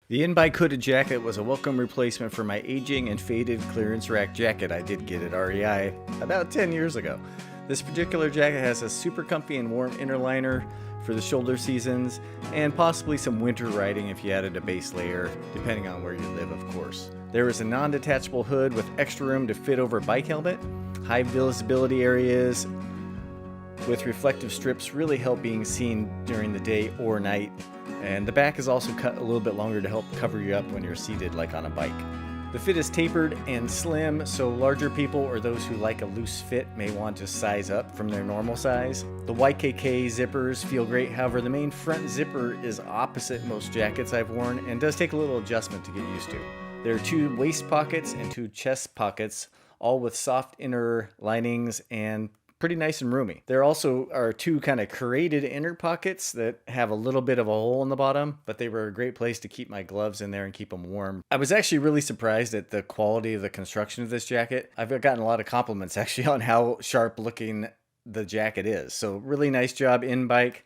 The Inbike hooded jacket was a welcome replacement for my aging and faded clearance rack jacket I did get at REI about 10 years ago. This particular jacket has a super comfy and warm inner liner for the shoulder seasons, and possibly some winter riding if you added a base layer, depending on where you live, of course. There is a non-detachable hood with extra room to fit over a bike helmet. High visibility areas with reflective strips really help being seen during the day or night. And the back is also cut a little bit longer to help cover you up when you're seated like on a bike. The fit is tapered and slim, so larger people or those who like a loose fit may want to size up from their normal size. The YKK zippers feel great, however the main front zipper is opposite most jackets I've worn and does take a little adjustment to get used to. There are 2 waist pockets and 2 chest pockets, all with soft inner linings and pretty nice and roomy. There also are 2 kind of curated inner pockets that have a little bit of a hole in the bottom, but they were a great place to keep my gloves in there and keep them warm. I was actually really surprised at the quality of the construction of this jacket. I've gotten a lot of compliments actually on how sharp looking the jacket is. So really nice job, Inbike.